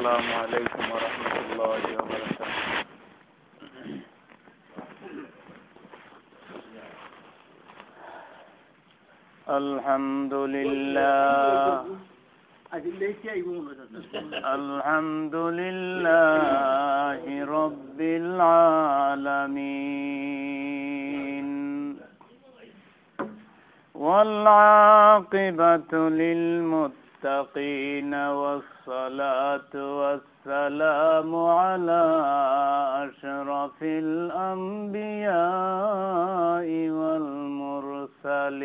السلام عليكم ورحمة الله وبركاته. الحمد لله الحمد لله رب العالمين والعاقبة للمتقين والصلاة والسلام على أشرف الأنبياء والمرسلين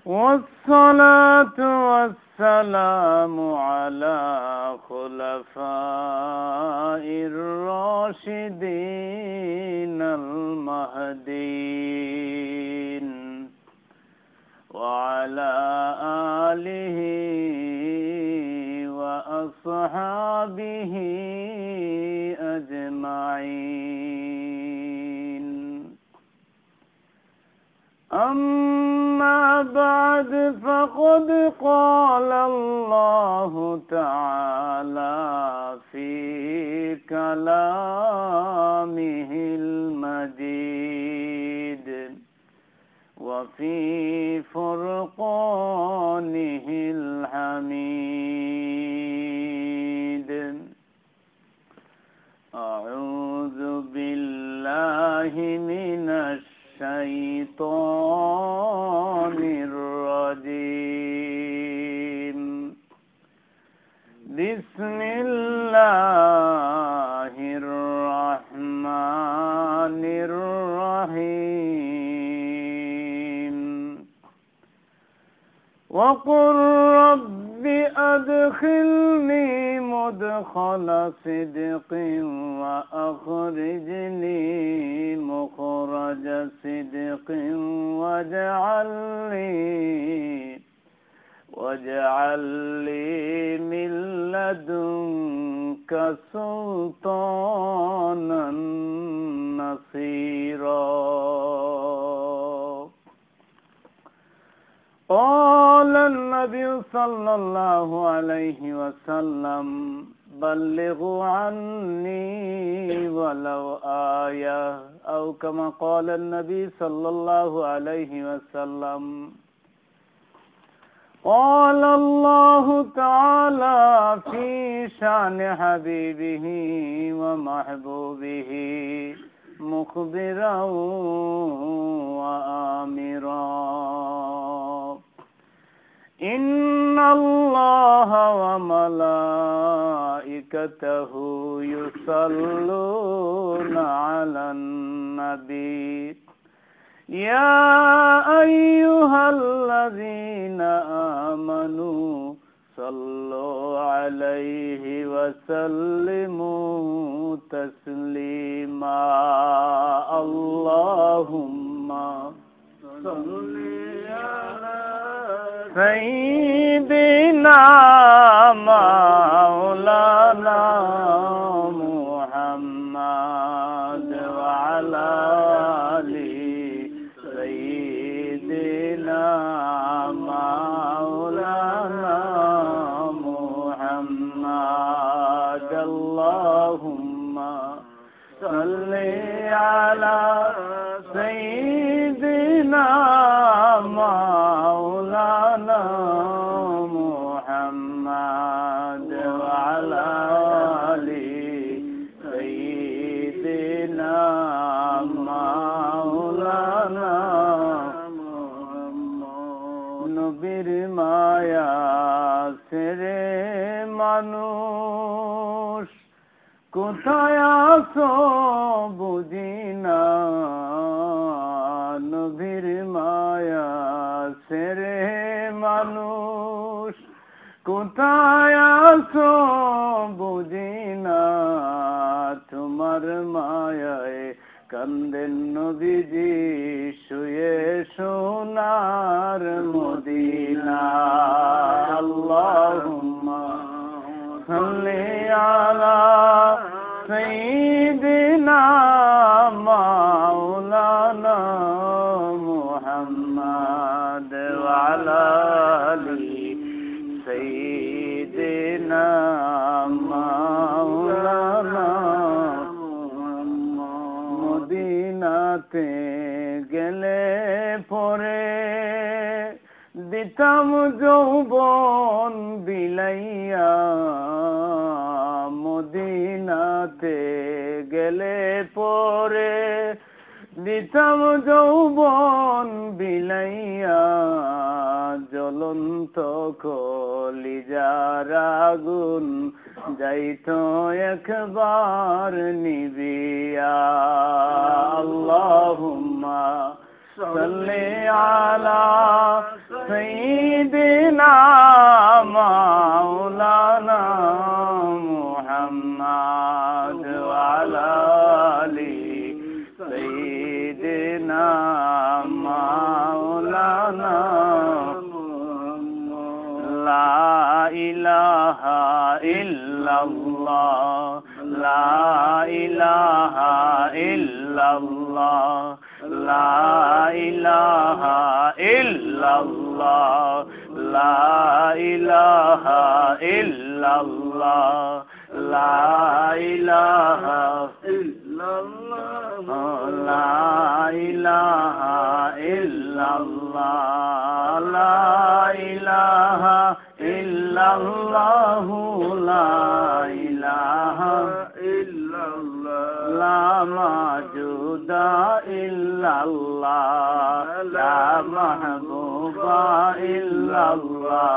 والصلاة والسلام على خلفاء الراشدين المهديين وعلى آله وأصحابه أجمعين. أما بعد فقد قال الله تعالى في كلامه المجيد وفي فرقانه الحميد. أعوذ بالله من الشيطان الرجيم. بسم الله الرحمن الرحيم. وقل رب أدخلني مدخل صدق وأخرجني مخرج صدق واجعل لي من لدنك سلطانا نصيرا. قال النبي صلى الله عليه وسلم بلغوا عني ولو آية أو كما قال النبي صلى الله عليه وسلم. قال الله تعالى في شأن حبيبه ومحبوبه مخبرا وآمرا إن الله وملائكته يصلون على النبي يا أيها الذين آمنوا صلوا عليه وسلموا تسليما. اللهم صل على سيدنا مولانا محمد وعلى آله سيدنا مولانا محمد. اللهم صل على سيدنا مولانا محمد وعلى آله سيدنا مولانا محمد. নবীর মায়া ছেড়ে মানুষ কোথায় আছো বুঝি না। নবীর মায়া ছেড়ে মানুষ কোথায় আছো বুঝি না। তোমার মায়ায় কান্দেন নবীজি শুয়ে সোনার মদিনা। আল্লাহুম্মা সাল্লি আলা সাইয়্যিদিনা মাওলানা মুহাম্মদ ওয়া আলা আলিহি মদিনাতে গেলে পরে দিতাম যৌবন বিলাইয়া মদিনাতে গেলে পরে দিতাম যৌবন বিলাইয়া জ্বলন্ত কলিজার আগুন যাইতো একবার নিবিয়া আল্লাহুম্মা সাল্লি আলা সাইয়্যিদিনা মাওলানা মুহাম্মদ ওয়া আলা আলি সাইয়্যিদিনা মাওলানা লা ইলাহা ইল্লাল্লাহ লা ইলাহা ইল্লাল্লাহ লা ইলাহা ইল্লাল্লাহ লা ইলাহা ইল্লাল্লাহ লা ইলাহা ইল্লাল্লাহ লা ইলাহা ইল্লাল্লাহ লা ইলাহা ইল্লাল্লাহ লা ইলাহা ইল্লাল্লাহ লা মাবুদা ইল্লাল্লাহ লা মাহবুবা ইল্লাল্লাহ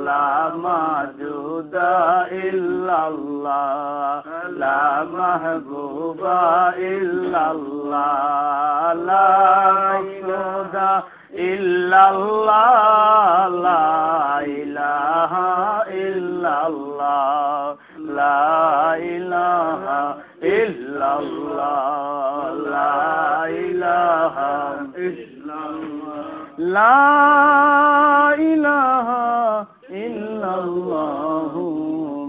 লা মাবুদা ইল্লাল্লাহ লা মাহবুবা ইল্লাল্লাহ লা মাবুদা ইল্লাল্লাহ লা ইলাহা ইল্লাল্লাহ লা ইলাহা ইল্লাল্লাহ লা ইলাহা ইল্লাল্লাহ লা ইলাহা ইল্লাল্লাহ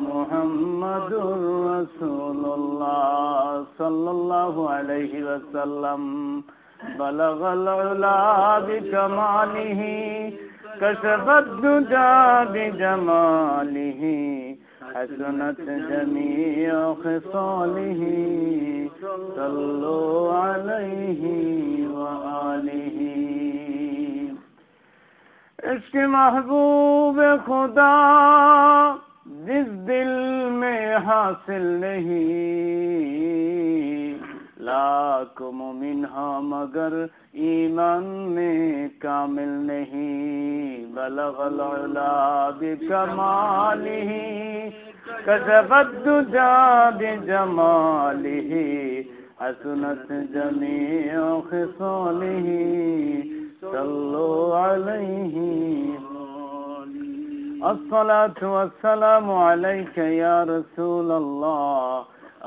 মুহাম্মাদুর রাসূলুল্লাহ সাল্লাল্লাহু আলাইহি ওয়াসাল্লাম بلغ العلا بكماله كشف الدجى بجماله حسنت جميع خصاله صلوا عليه وآله عشق محبوب خدا जिस दिल में हासिल नहीं लाखों मोमिन हाँ मगर ईमान में कामिल नहीं बलगल उला बिकमालिही कशफत दुजा बिजमालिही हसनत जमीअ खिसालिही सल्लु अलैहि अस्सलातु वस्सलामु अलैका या रसूल अल्लाह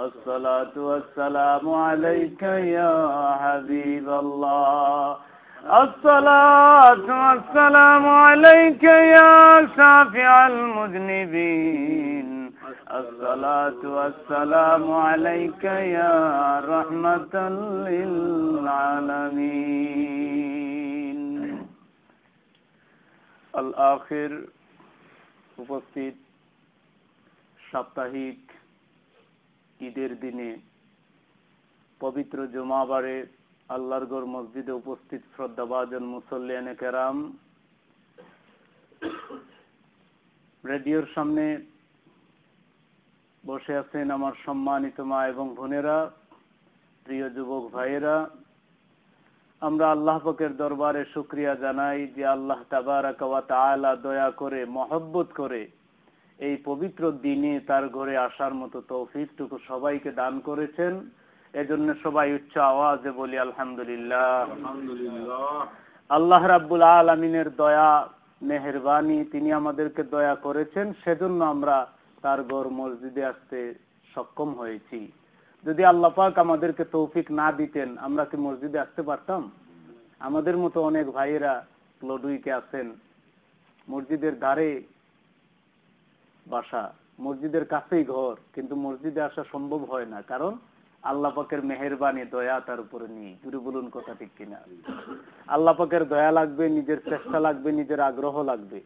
الصلاة والسلام عليك يا حبيب الله الصلاة والسلام عليك يا شافع المذنبين الصلاة والسلام عليك يا رحمة للعالمين الآخر উপস্থিত সাপ্তাহিক ঈদের দিনে পবিত্র জুমাবারে আল্লাহর ঘর মসজিদে উপস্থিত শ্রদ্ধাভাজন মুসল্লিয়ানে কেরাম, রেডিওর সামনে বসে আছেন আমার সম্মানিত মা এবং বোনেরা, প্রিয় যুবক ভাইয়েরা, আমরা আল্লাহ পাকের দরবারে শুকরিয়া জানাই যে আল্লাহ তাবারাকা ওয়া তাআলা দয়া করে মহব্বত করে এই পবিত্র দিনে তার ঘরে আসার মতো তৌফিকটুকু সবাইকে দান করেছেন। এজন্য সবাই উচ্চ আওয়াজে বলি আলহামদুলিল্লাহ। আলহামদুলিল্লাহ। আল্লাহ রাব্বুল আলামিনের দয়া মেহেরবানি, তিনি আমাদেরকে দয়া করেছেন, সেজন্য আমরা তার ঘর মসজিদে আসতে সক্ষম হয়েছি। যদি আল্লাহ পাক আমাদেরকে তৌফিক না দিতেন আমরা কি মসজিদে আসতে পারতাম? আমাদের মতো অনেক ভাইয়েরা লডুইকে আছেন, মসজিদের ধারে বাসা, মসজিদের কাছেই ঘর, কিন্তু মসজিদে আসা সম্ভব হয় না, কারণ আল্লাহ পাকের মেহেরবানি দয়া তার উপরে নেই। জুড়ে বলুন কথা ঠিক কিনা? আল্লাহ পাকের দয়া লাগবে, নিজের চেষ্টা লাগবে, নিজের আগ্রহ লাগবে।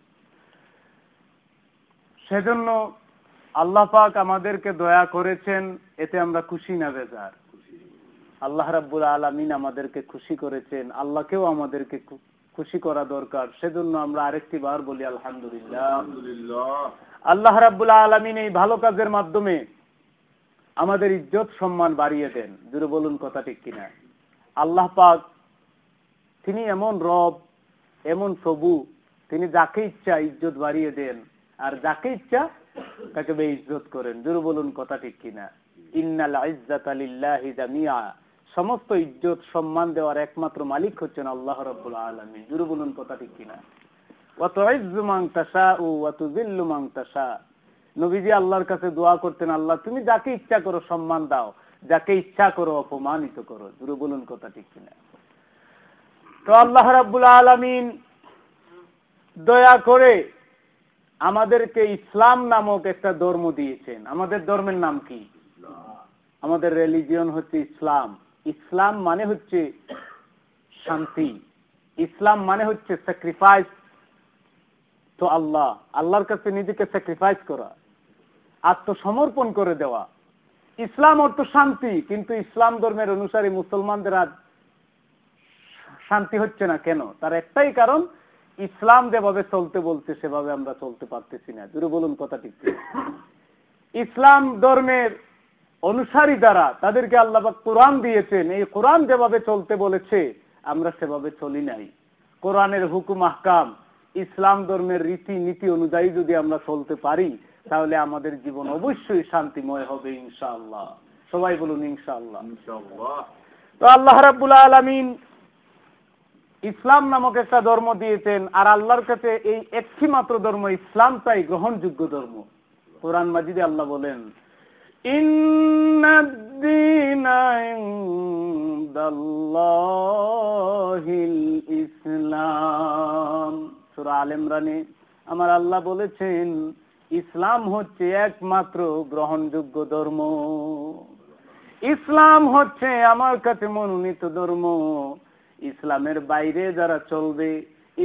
সেজন্য আল্লাহ পাক আমাদেরকে দয়া করেছেন, এতে আমরা খুশি না বেজার? আল্লাহ রাব্বুল আলামিন আমাদেরকে খুশি করেছেন, আল্লাহকেও আমাদেরকে খুশি করা দরকার। সেজন্য আমরা আরেকটি বার বলি আলহামদুলিল্লাহ। আল্লাহ রাব্বুল আলামিন এই ভালো কাজের মাধ্যমে আমাদের ইজ্জত সম্মান বাড়িয়ে দেন। জোরে বলুন কথা ঠিক কিনা? আল্লাহ পাক তিনি এমন রব, এমন প্রভু, তিনি যাকে ইচ্ছা ইজ্জত বাড়িয়ে দেন আর যাকে ইচ্ছা তাকে বেইজ্জত করেন। জোরে বলুন কথা ঠিক কিনা? ইন্নাল ইজ্জাতা লিল্লাহি জামিআ, সমস্ত ইজ্জত সম্মান দেওয়ার একমাত্র মালিক হচ্ছেন আল্লাহ রাব্বুল আলামিন। জোরে বলুন কথা ঠিক কিনা? ওয়া তুইজ্জু মান তাশাউ ওয়া তুযিল্লু মান তাশা। নবীজি আল্লাহর কাছে দোয়া করতেন, আল্লাহ তুমি যাকে ইচ্ছা করো সম্মান দাও, যাকে ইচ্ছা করো অপমানিত করো। জোরে বলুন কথা ঠিক কিনা? তো আল্লাহ রাব্বুল আলামিন দয়া করে আমাদেরকে ইসলাম নামক একটা ধর্ম দিয়েছেন। আমাদের ধর্মের নাম কি? আমাদের রিলিজিয়ন হচ্ছে ইসলাম। ইসলাম মানে হচ্ছে শান্তি, ইসলাম মানে হচ্ছে স্যাক্রিফাইস তো আল্লাহ, আল্লাহর কাছে নিজেকে স্যাক্রিফাইস করা, আত্মসমর্পণ করে দেওয়া। ইসলাম অর্থ শান্তি, কিন্তু ইসলাম ধর্মের অনুসারী মুসলমানদের আজ শান্তি হচ্ছে না। কেন? তার একটাই কারণ, ইসলাম যেভাবে চলতে বলছে সেভাবে আমরা চলতে পারতেছি না। জোরে বলুন কথা ঠিক। ইসলাম ধর্মের অনুসারী দ্বারা তাদেরকে আল্লাহ পাক কোরআন দিয়েছেন, এই কোরআন যেভাবে চলতে বলেছে আমরা সেভাবে চলি নাই। কোরআনের হুকুম আহকাম, ইসলাম ধর্মের রীতি নীতি অনুযায়ী যদি আমরা চলতে পারি তাহলে আমাদের জীবন অবশ্যই শান্তিময় হবে ইনশাআল্লাহ। সবাই বলুন ইনশাআল্লাহ। তো আল্লাহ রাব্বুল আলামিন ইসলাম নামক একটা ধর্ম দিয়েছেন, আর আল্লাহর কাছে এই একটি মাত্র ধর্ম ইসলামটাই গ্রহণযোগ্য ধর্ম। কোরআন মাজিদে আল্লাহ বলেন, ইন্নাদ-দীনা ইনদাল্লাহিল ইসলাম। সূরা আলে ইমরানে আমার আল্লাহ বলেছেন ইসলাম হচ্ছে একমাত্র গ্রহণযোগ্য ধর্ম, ইসলাম হচ্ছে আমার কাছে মনোনীত ধর্ম। ইসলামের বাইরে যারা চলবে,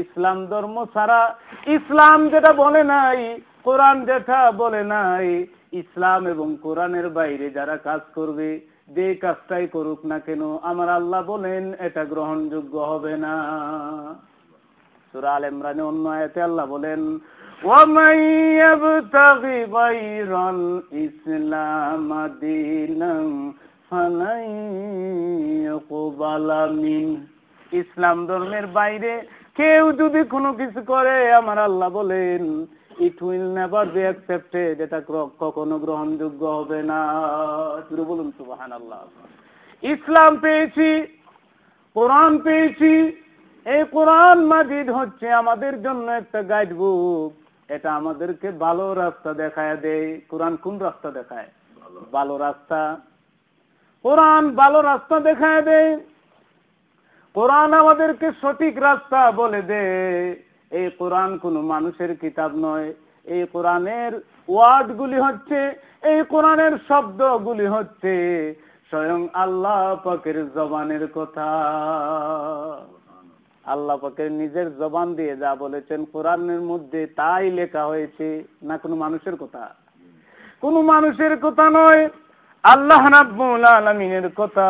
ইসলাম ধর্ম ছাড়া, ইসলাম যেটা বলে নাই, কোরআন যেটা বলে নাই, ইসলাম এবং কোরআনের বাইরে যারা কাজ করবে, যে কাজটাই করুক না কেন, আমার আল্লাহ বলেন এটা গ্রহণযোগ্য হবে না। সূরা আলে ইমরানে অন্য আয়াতে আল্লাহ বলেন, وَمَن يَبْتَغِ غَيْرَ الْإِسْلَامِ دِينًا فَلَن يُقْبَلَ مِنْهُ। ইসলাম ধর্মের বাইরে কেউ যদি কোনো কিছু করে, আমার আল্লাহ বলেন it will never be accepted, এটা কখনো গ্রহণযোগ্য হবে না। শুরু বলুন সুবহানাল্লাহ। ইসলাম পেয়েছি, কোরআন পেয়েছি, এই কোরআন মাজিদ হচ্ছে আমাদের জন্য একটা গাইড বুক। এটা আমাদেরকে ভালো রাস্তা দেখায় দেয়। কোরআন কোন রাস্তা দেখায়? ভালো রাস্তা। কোরআন ভালো রাস্তা দেখায় দেয়, কোরআন আমাদেরকে সঠিক রাস্তা বলে দেয়। এই কোরআন কোন মানুষের কিতাব নয়, এই কোরআনের ওয়ার্ড গুলি হচ্ছে, এই কোরআনের শব্দগুলি হচ্ছে স্বয়ং আল্লাহ পাকের জবানের কথা। আল্লাহ পাকের নিজের জবান দিয়ে যা বলেছেন কোরআনের মধ্যে তাই লেখা হয়েছে, না কোনো মানুষের কথা? কোন মানুষের কথা নয়, আল্লাহ রাব্বুল আলামিনের কথা।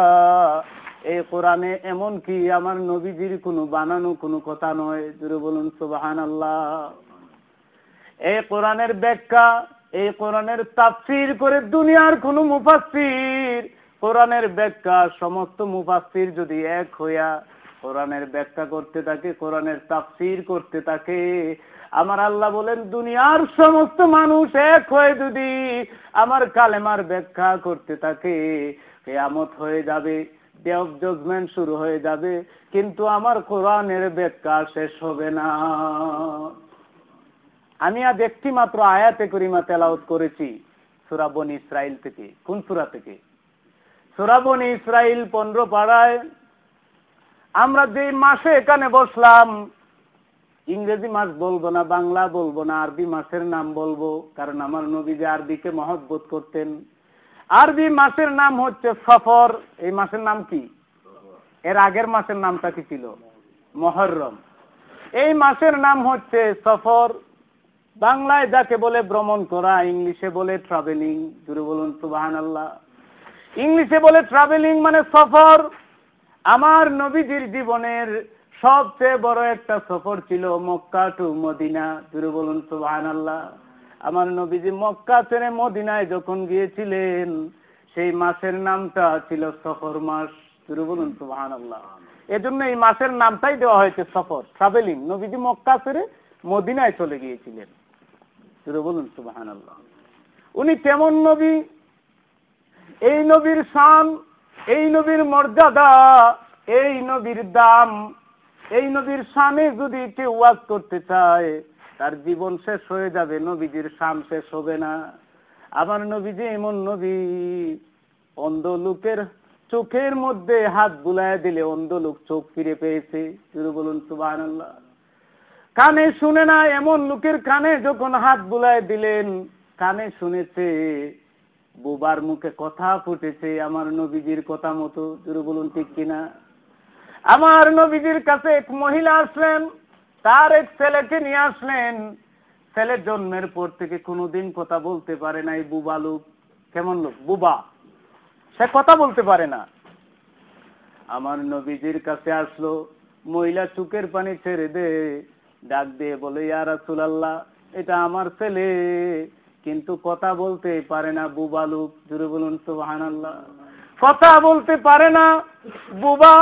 এই কোরআনে এমন কি আমার নবীজির কোনো বানানো কোনো কথা নয়। জোরে বলুন সুবহানাল্লাহ। এই কোরআনের ব্যাখ্যা, এই কোরআনের তাফসীর করে দুনিয়ার কোন মুফাসসির, কোরআনের ব্যাখ্যা সমস্ত মুফাসসির যদি এক হইয়া কোরআনের ব্যাখ্যা করতে থাকে, কোরআনের তাফসীর করতে থাকে, আমার আল্লাহ বলেন দুনিয়ার সমস্ত মানুষ এক হয়ে যদি আমার কালেমার ব্যাখ্যা করতে থাকে, কিয়ামত হয়ে যাবে, ডে অফ জাজমেন্ট শুরু হয়ে যাবে, কিন্তু আমার কোরআনের ব্যাখ্যা শেষ হবে না। আমি আজ একটি মাত্র আয়াতে করিমা তেলাওয়াত করেছি সূরা বনী ইসরাইল থেকে। কোন সূরা থেকে? সূরা বনী ইসরাইল 15 পারায়। আমরা যে মাসে এখানে বসলাম, ইংরেজি মাস বলবো না, বাংলা বলবো না, আরবি মাসের নাম বলবো, কারণ আমার নবী যে আরবিকে মহব্বত করতেন। আরবি মাসের নাম হচ্ছে সফর। এই মাসের নাম কি? এর আগের মাসের নামটা কি ছিল? মুহররম। এই মাসের নাম হচ্ছে সফর। বাংলায় যাকে বলে ভ্রমণ করা, ইংলিশে বলে ট্রাভেলিং। জোরে বলুন সুবহানাল্লাহ। ইংলিশে বলে ট্রাভেলিং মানে সফর। আমার নবীজির জীবনের সবচেয়ে বড় একটা সফর ছিল মক্কা টু মদিনা। জুড়ে বলুন সুবহানাল্লাহ। আমার নবীজি মক্কা ছেড়ে মদিনায় যখন গিয়েছিলেন সেই মাসের নামটা ছিল সফর মাস। জুড়ে বলুন সুবহানাল্লাহ। এজন্য এই মাসের নামটাই দেওয়া হয়েছে সফর, ট্রাভেলিং। নবীজি মক্কা ছেড়ে মদিনায় চলে গিয়েছিলেন। জুড়ে বলুন সুবহানাল্লাহ। উনি কেমন নবী, এই নবীর শান, এই নবীর মর্যাদা, এই নবীর দাম, এই নবীর শানে যদি কেউ ওয়াজ করতে চায় তার জীবন শেষ হয়ে যাবে, নবীজির শান শেষ হবে না। আমার নবীজি এমন নবী, অন্ধ লোকের চোখের মধ্যে হাত বুলায় দিলে অন্ধ লোক চোখ ফিরে পেয়েছে। বলুন সুবহানাল্লাহ। কানে শুনে না এমন লোকের কানে যখন হাত বুলায় দিলেন কানে শুনেছে, বুবার মুখে কথা ফুটেছে আমার নবীজির কথা মতো। জুড়ে বলুন ঠিক কিনা। আমার নবীজির কাছে এক মহিলা আসলেন, তার এক ছেলেকে নিয়ে আসলেন। ছেলে জন্মের পর থেকে কোনোদিন কথা বলতে পারে নাই, বুবা লোক। কেমন লোক? বুবা, সে কথা বলতে পারে না। আমার নবীজির কাছে আসলো, মহিলা চোখের পানি ছেড়ে দে, ডাক দিয়ে বলে, ইয়া রাসূলুল্লাহ, এটা আমার ছেলে, কিন্তু কথা বলতে পারে না, বুবা লোক। জুড়ে বলুন সুবহানাল্লাহ। কথা বলতে পারে না, বুবা,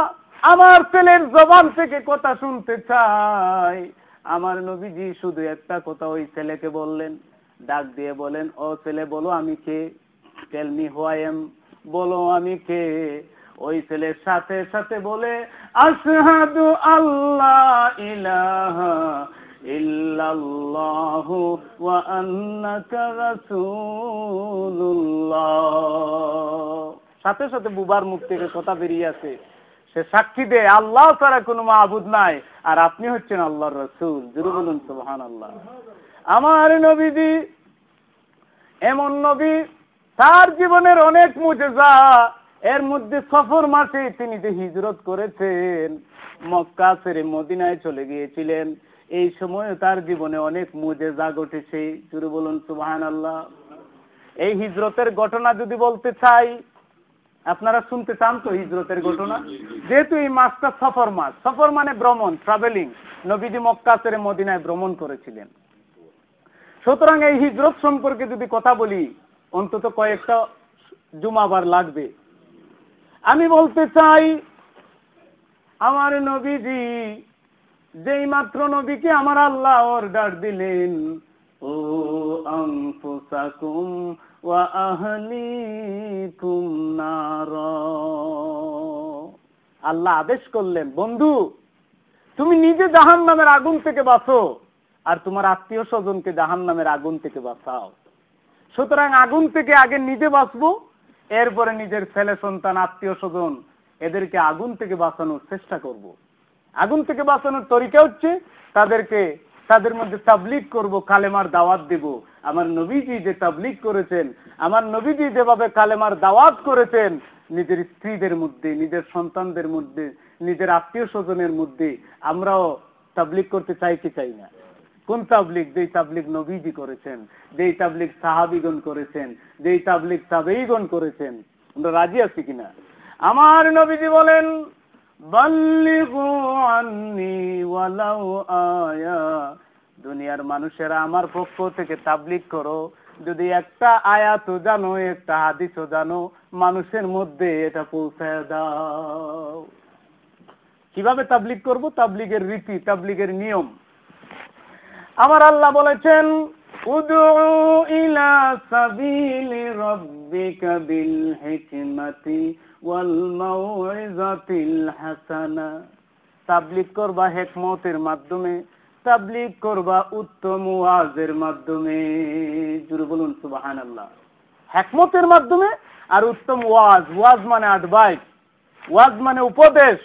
আমার ছেলের জবান থেকে কথা শুনতে চায়। আমার নবীজি শুধু একটা কথা ওই ছেলেকে বললেন, ডাক দিয়ে বলেন, ও ছেলে বলো আমি কে, tell me who I am, বলো আমি কে। ওই ছেলের সাথে সাথে বলে, আশহাদু আল্লাহ ইলাহা ইল্লাল্লাহু ওয়া আন্নাকা রাসূলুল্লাহ। সাথে সাথে বুবার মুখ থেকে কথা বেরিয়ে আসে, সে সাক্ষী দেয় আল্লাহ ছাড়া কোনো মাবুদ নাই, আর আপনি হচ্ছেন আল্লাহর রাসূল। জুরে বলুন সুবহানাল্লাহ। আমার নবীজি এমন নবী, তার জীবনের অনেক মুজিজা। এর মধ্যে সফর মাসে তিনি যে হিজরত করেছেন, মক্কা ছেড়ে মদিনায় চলে গিয়েছিলেন, এই সময় তার জীবনে অনেক মুজিজা ঘটেছে। জুরে বলুন সুবহানাল্লাহ। এই হিজরতের ঘটনা যদি বলতে চাই, আপনারা শুনতে চান তো হিজরতের ঘটনা? যেহেতু এই মাসটা সফর মাস, সফর মানে ভ্রমণ, ট্রাভেলিং। নবীজি মক্কা ছেড়ে মদিনায় ভ্রমণ করেছিলেন। সুতরাং এই হিজরত সম্পর্কে যদি কথা বলি অন্তত কয়েকটা জুমাবার লাগবে। আমি বলতে চাই, আমার নবীজি যেই মাত্র নবীকে আমার আল্লাহ অর্ডার দিলেন, ও আনফুসাকুম ওয়া আহলিকুম নারা, আল্লাহ আদেশ করলেন, বন্ধু তুমি নিজে জাহান্নামের আগুন থেকে বাঁচো আর তোমার আত্মীয় স্বজনকে জাহান্নামের আগুন থেকে বাঁচাও। সুতরাং আগুন থেকে আগে নিজে বাঁচবো, এরপরে নিজের ছেলে সন্তান আত্মীয় স্বজন এদেরকে আগুন থেকে বাঁচানোর চেষ্টা করব। আগুন থেকে বাঁচানোর তরিকা হচ্ছে তাদের মধ্যে তাবলীগ করব, কালেমার দাওয়াত দেব। আমার নবীজি যে তাবলীগ করেছেন, আমার নবীজি যেভাবে কালেমার দাওয়াত করেছেন, নিজের স্ত্রীদের মধ্যে, নিজের সন্তানদের মধ্যে, নিজের আত্মীয় স্বজনের মধ্যে আমরাও তাবলীগ করতে চাই কি চাই না? কোন তাবলীগ? যেই তাবলীগ নবীজি করেছেন, যেই তাবলীগ সাহাবীগণ করেছেন, যেই তাবলীগ তাবেঈগণ করেছেন, আমরা রাজি আছি কিনা? আমার নবীজি বলেন, বাল্লিগু আন্নি ওয়ালাউ আয়া, দুনিয়ার মানুষেরা আমার পক্ষ থেকে তাবলীগ করো, যদি একটা আয়াতও জানো, একটা হাদিসও জানো, মানুষের মধ্যে এটা পৌঁছায় দাও। কিভাবে তাবলীগ করব? তাবলীগের রীতি, তাবলীগের নিয়ম। আমার আল্লাহ বলেছেন, উদউ ইলা সাবিলি রাব্বিকা বিল হিকমাতি ওয়াল মাউইজাতিল হাসানা, তাবলীগ করবা হিকমতের মাধ্যমে, তাবলীগ করবা উত্তম ওয়াজের মাধ্যমে। জোরে বলুন সুবহানাল্লাহ। হিকমতের মাধ্যমে আর উত্তম ওয়াজ, ওয়াজ মানে অ্যাডভাইস, ওয়াজ মানে উপদেশ,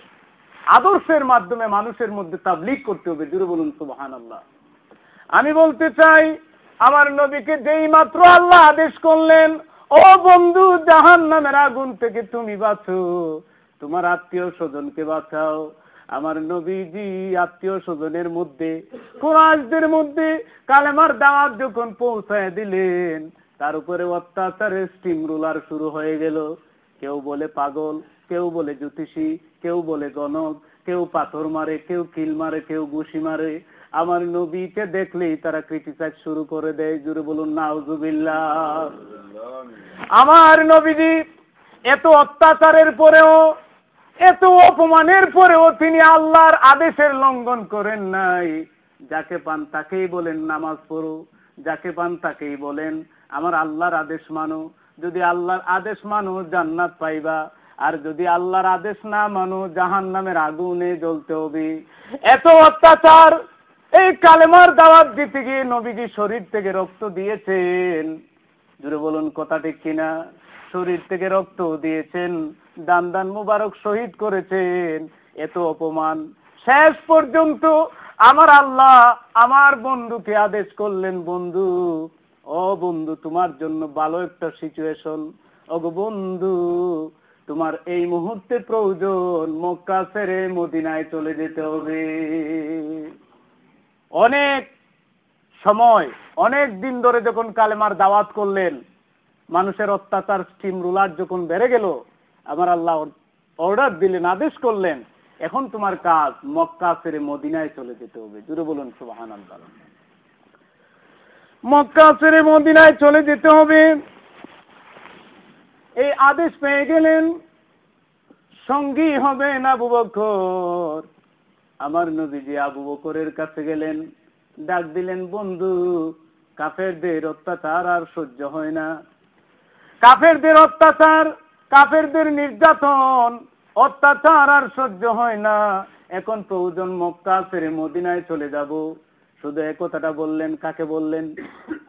আদর্শের মাধ্যমে মানুষের মধ্যে তাবলীগ করতে হবে। জোরে বলুন সুবহানাল্লাহ। আমি বলতে চাই, আমার নবীকে যেই মাত্র আল্লাহ আদেশ করলেন, ও বন্ধু জাহান্নামের আগুন থেকে তুমি বাঁচো, তোমার আত্মীয় স্বজনকে বাঁচাও, আমার নবীজি আত্মীয় স্বজনের মধ্যে, কুরাইশদের মধ্যে কালেমার দাওয়াত যখন পৌঁছায় দিলেন, তার উপরে অত্যাচারের স্টিম রোলার শুরু হয়ে গেল। কেউ বলে পাগল, কেউ বলে জ্যোতিষী, কেউ বলে গণক, কেউ পাথর মারে, কেউ কিল মারে, কেউ ঘুষি মারে। আমার নবীকে দেখলেই তারা ক্রিটিসাইজ শুরু করে দেয়। জুড়ে বলুন নাউজুবিল্লাহ। আমার নবীজি এত অত্যাচারের পরেও, এত অপমানের পরেও তিনি আল্লাহর আদেশের লঙ্ঘন করেন নাই। যাকে পান তাকেই বলেন নামাজ পড়ো, যাকে পান তাকেই বলেন আমার আল্লাহর আদেশ মানো। যদি আল্লাহর আদেশ মানো জান্নাত পাইবা, আর যদি আল্লাহর আদেশ না মানো জাহান্নামের আগুনে জ্বলতে হবে। এত অত্যাচার, এই কালেমার দাওয়াত দিতে গিয়ে নবীজি শরীর থেকে রক্ত দিয়েছেন। জুড়ে বলুন কথা ঠিক কিনা? শরীর থেকে রক্ত দিয়েছেন, দান দান মুবারক শহীদ করেছেন। এত অপমান, শেষ পর্যন্ত আমার আল্লাহ আমার বন্ধুকে আদেশ করলেন, বন্ধু, ও বন্ধু, তোমার জন্য ভালো একটা সিচুয়েশন। ওগো বন্ধু, তোমার এই মুহূর্তে প্রয়োজন মক্কা ছেড়ে মদিনায় চলে যেতে হবে। অনেক সময়, অনেক দিন ধরে যখন কালেমার দাওয়াত করলেন, মানুষের অত্যাচার স্টিম রুলার যখন বেড়ে গেল, আমার আল্লাহ অর্ডার দিলেন, আদেশ করলেন, এখন তোমার কাজ মক্কা ছেড়ে মদিনায় চলে যেতে হবে। জুড়ে বলুন সুবহানাল্লাহ। মক্কা ছেড়ে মদিনায় চলে যেতে হবে, এই আদেশ পেয়ে গেলেন। সঙ্গী হবেন আবু বকর। আমার নবীজি আবু বকরের কাছে গেলেন, ডাক দিলেন, বন্ধু, কাফেরদের অত্যাচার আর সহ্য হয় না। কাফেরদের অত্যাচার, কাফেরদের নির্যাতন, অত্যাচার আর সহ্য হয় না। এখন প্রয়োজন মক্কা ছেড়ে মদিনায় চলে যাব। শুধু এই কথাটা বললেন। কাকে বললেন?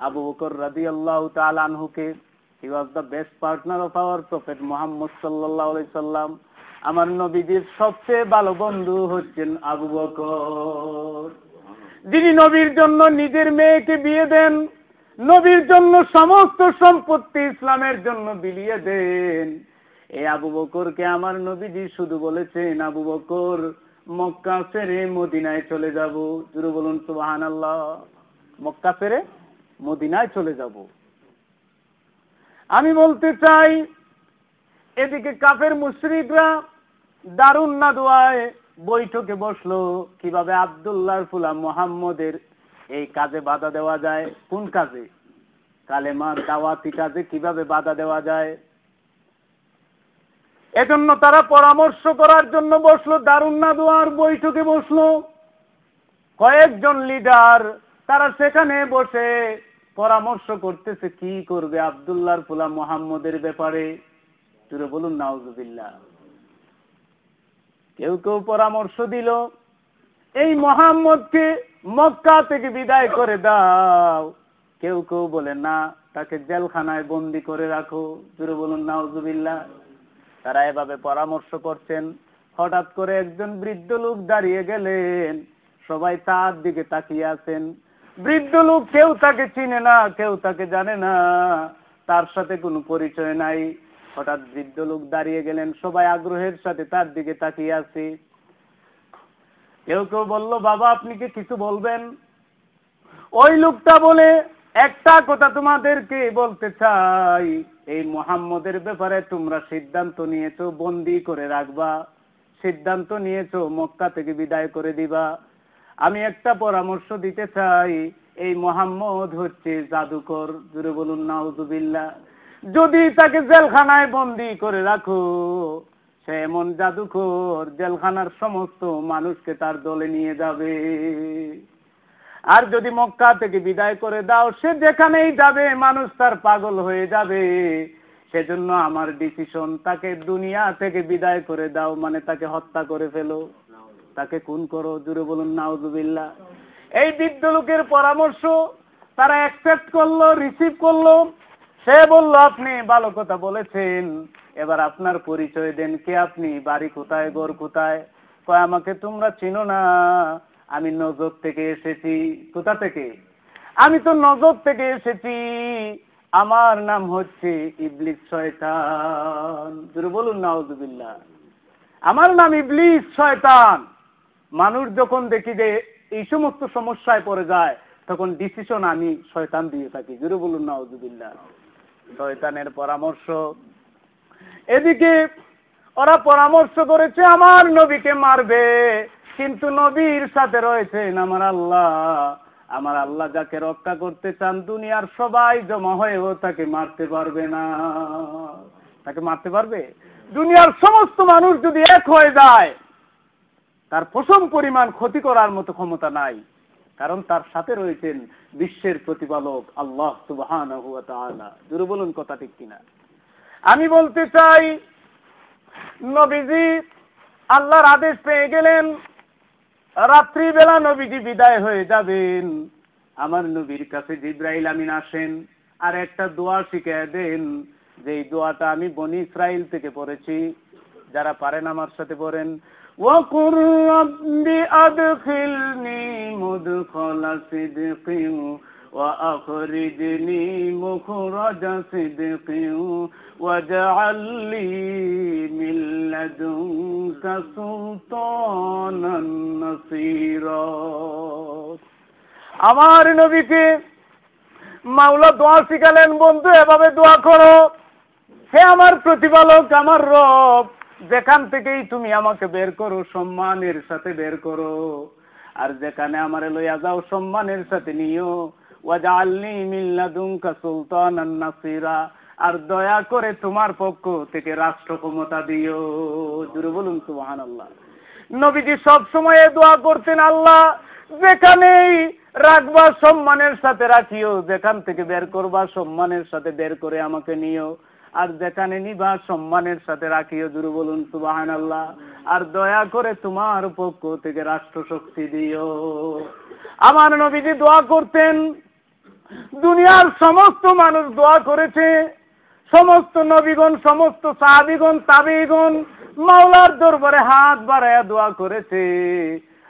আবু বকর রাদিয়াল্লাহু তাআলা আনহুকে। He was the best partner of our prophet Muhammad সাল্লাল্লাহু আলাইহি সাল্লাম। আমার নবীজির সবচেয়ে ভালো বন্ধু হচ্ছেন আবু বকর, যিনি নবীর জন্য নিজের মেয়েকে বিয়ে দেন, নবীর জন্য সমস্ত সম্পত্তি ইসলামের জন্য বিলিয়ে দেন। এই আবু বকরকে আমার নবীজি শুধু বলেছেন, আবু বকর, মক্কা ছেড়ে মদিনায় চলে যাব। জুড়ে বলুন সুবহানাল্লাহ। মক্কা ছেড়ে মদিনায় চলে যাব। আমি বলতে চাই, এদিকে কাফের মুশরিকরা দারুন নাদওয়ায় বৈঠকে বসলো, কিভাবে আব্দুল্লাহর ফুলা মুহাম্মদের এই কাজে বাধা দেওয়া যায়। কোন কাজে? কালেমার দাওয়াতি কাজে কিভাবে বাধা দেওয়া যায়, এজন্য তারা পরামর্শ করার জন্য বসলো, দারুন নাদওয়ার বৈঠকে বসলো। কয়েকজন লিডার তারা সেখানে বসে পরামর্শ করতেছে কি করবে আব্দুল্লাহর ফুলা মুহাম্মদের ব্যাপারে। জুড়ে বলুন নাউজুবিল্লাহ। কেউ কেউ পরামর্শ দিল, এই মুহাম্মদকে মক্কা থেকে বিদায় করে দাও। কেউ কেউ বলে না, তাকে জেলখানায় বন্দি করে রাখো। জুড়ে বলুন নাউজুবিল্লাহ। তারা এভাবে পরামর্শ করছেন, হঠাৎ করে একজন বৃদ্ধ লোক দাঁড়িয়ে গেলেন। সবাই তার দিকে তাকিয়ে আছেন। বৃদ্ধ লোক, কেউ তাকে চিনে না, কেউ তাকে জানে না, তার সাথে কোনো পরিচয় নাই। হঠাৎ বৃদ্ধ লোক দাঁড়িয়ে গেলেন, সবাই আগ্রহের সাথে তার দিকে তাকিয়ে আছে। কেউ কেউ বলল, বাবা, আপনি কি কিছু বলবেন? ওই লোকটা বলে, একটা কথা তোমাদেরকে বলতে চাই, এই মুহাম্মদের ব্যাপারে তোমরা সিদ্ধান্ত নিয়েছো বন্দি করে রাখবা, সিদ্ধান্ত নিয়েছো মক্কা থেকে বিদায় করে দিবা। আমি একটা পরামর্শ দিতে চাই, এই মুহাম্মদ হচ্ছে জাদুকর। জুড়ে বলুন নাউজুবিল্লাহ। যদি তাকে জেলখানায় বন্দি করে রাখো, সে এমন জাদুকর, জেলখানার সমস্ত মানুষকে তার দলে নিয়ে যাবে। আর যদি মক্কা থেকে বিদায় করে দাও, সে যেখানেই যাবে মানুষ তার পাগল হয়ে যাবে। সেজন্য আমার ডিসিশন, তাকে দুনিয়া থেকে বিদায় করে দাও, মানে তাকে হত্যা করে ফেলো, তাকে খুন করো। জুড়ে বলুন নাউজুবিল্লাহ। এই বৃদ্ধ লোকের পরামর্শ তারা অ্যাকসেপ্ট করলো, রিসিভ করলো। সে বলল, আপনি ভালো কথা বলেছেন, এবার আপনার পরিচয় দেন, কে আপনি, বাড়ি কোথায়, ঘর কোথায়? কয়, আমাকে তোমরা চিনো না, আমি নজর থেকে এসেছি। কোথা থেকে? আমি তো নজর থেকে এসেছি, আমার নাম হচ্ছে ইবলিস শয়তান। জুড়ে বলুন নাউজুবিল্লাহ। আমার নাম ইবলিস শয়তান। মানুষ যখন দেখি যে এই সমস্ত সমস্যায় পড়ে যায়, তখন ডিসিশন আমি শয়তান দিয়ে থাকি। জুড়ে বলুন নাউজুবিল্লাহ। শয়তানের পরামর্শ, এদিকে ওরা পরামর্শ করেছে আমার নবীকে মারবে, কিন্তু নবীর সাথে রয়েছেন আমার আল্লাহ। আমার আল্লাহ যাকে রক্ষা করতে চান দুনিয়ার সবাই জমা হয়েও তাকে মারতে পারবে না। তাকে মারতে পারবে? দুনিয়ার সমস্ত মানুষ যদি এক হয়ে যায় তার প্রথম পরিমাণ ক্ষতি করার মতো ক্ষমতা নাই, কারণ তার সাথে রয়েছেন বিশ্বের প্রতিপালক আল্লাহ সুবহানাহু ওয়া তাআলা। জোরে বলুন কথা ঠিক কিনা? আমি বলতে চাই, নবীজি আল্লাহর আদেশ পেয়ে গেলেন, রাত্রিবেলা নবীজি বিদায় হয়ে যাবেন। আমার নবীর কাছে জিবরাইল আমিন আসেন আর একটা দোয়া শিখিয়ে দেন, যেই দোয়াটা আমি বনি ইসরাইল থেকে পড়েছি। যারা পারেন আমার সাথে পড়েন, ওয়াকুর রাব্বি আদখিলনি মুদখালা সিদকিন ওয়া আখরিজনি মুখরাজা সিদকিন ওয়াজআল লি মিন লাদুনকা সুলতানান নাসীরা। আমার নবীকে মাওলা দোয়া শিখালেন, বন্ধু এভাবে দোয়া করো, হে আমার প্রতিপালক, আমার রব, যেখান থেকেই তুমি আমাকে বের করো সম্মানের সাথে বের করো, আর যেখানে আমারে লইয়া যাও সম্মানের সাথে নিও। ওয়াজআলনি মিন লাদুনকা সুলতানান নাসীরা, আর দয়া করে তোমার পক্ষ থেকে রাষ্ট্র ক্ষমতা দিও। জোরে বলুন সুবহানাল্লাহ। নবীজি সব সময় দোয়া করতেন, আল্লাহ যেখানেই রাখবা সম্মানের সাথে রাখিও, যেখান থেকে বের করবা সম্মানের সাথে বের করে আমাকে নিও, আর যেখানে নিবা সম্মানের সাথে রাখিও। জোরে বলুন সুবহানাল্লাহ। আর দয়া করে তোমার পক্ষ থেকে রাষ্ট্র শক্তি দিও। আমার নবীজি দোয়া করতেন, দুনিয়ার সমস্ত মানুষ দোয়া করেছে, সমস্ত নবীগণ, সমস্ত সাহাবীগণ, তাবেঈগণ মাওলার দরবারে হাত বাড়ায়া দোয়া করেছে।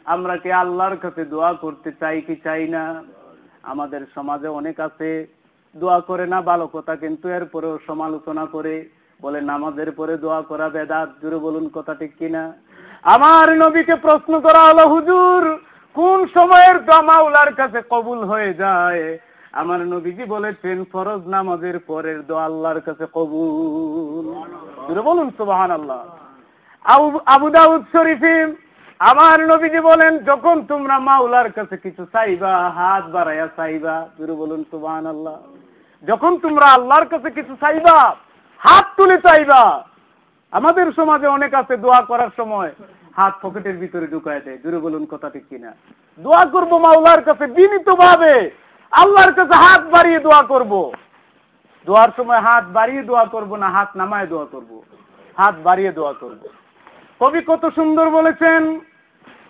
আমরা কি আল্লাহর কাছে দোয়া করতে চাই কি চাই না? আমাদের সমাজে অনেক আছে দোয়া করে না, ভালো কথা, কিন্তু এরপরেও সমালোচনা করে বলে নামাজের পরে দোয়া করা বেদাত। জোরে বলুন কথা ঠিক কিনা? আমার নবীকে প্রশ্ন করা হলো, হুজুর কোন সময়ের দোয়া মাওলার কাছে কবুল হয়ে যায়? আমার নবীজি বলেছেন, ফরজ নামাজের পরের দোয়া আল্লাহর কাছে কবুল। জোরে বলুন সুবহানাল্লাহ। আবু দাউদ শরীফে আমার নবীজি বলেন, যখন তোমরা মাওলার কাছে কিছু চাইবা হাত বাড়াইয়া চাইবা। জোরে বলুন সুবহানাল্লাহ। যখন তোমরা আল্লাহর কাছে কিছু চাইবা হাত তুলে চাইবা। আমাদের সমাজে অনেক আছে দোয়া করার সময় হাত পকেটের ভিতরে ঢুকায় দেয়। জোরে বলুন কথা ঠিক কিনা? দোয়া করব মাওলার কাছে বিনীত ভাবে, আল্লাহর কাছে হাত বাড়িয়ে দোয়া করব। দোয়ার সময় হাত বাড়িয়ে দোয়া করব না হাত নামায় দোয়া করব? হাত বাড়িয়ে দোয়া করব। কবি কত সুন্দর বলেছেন,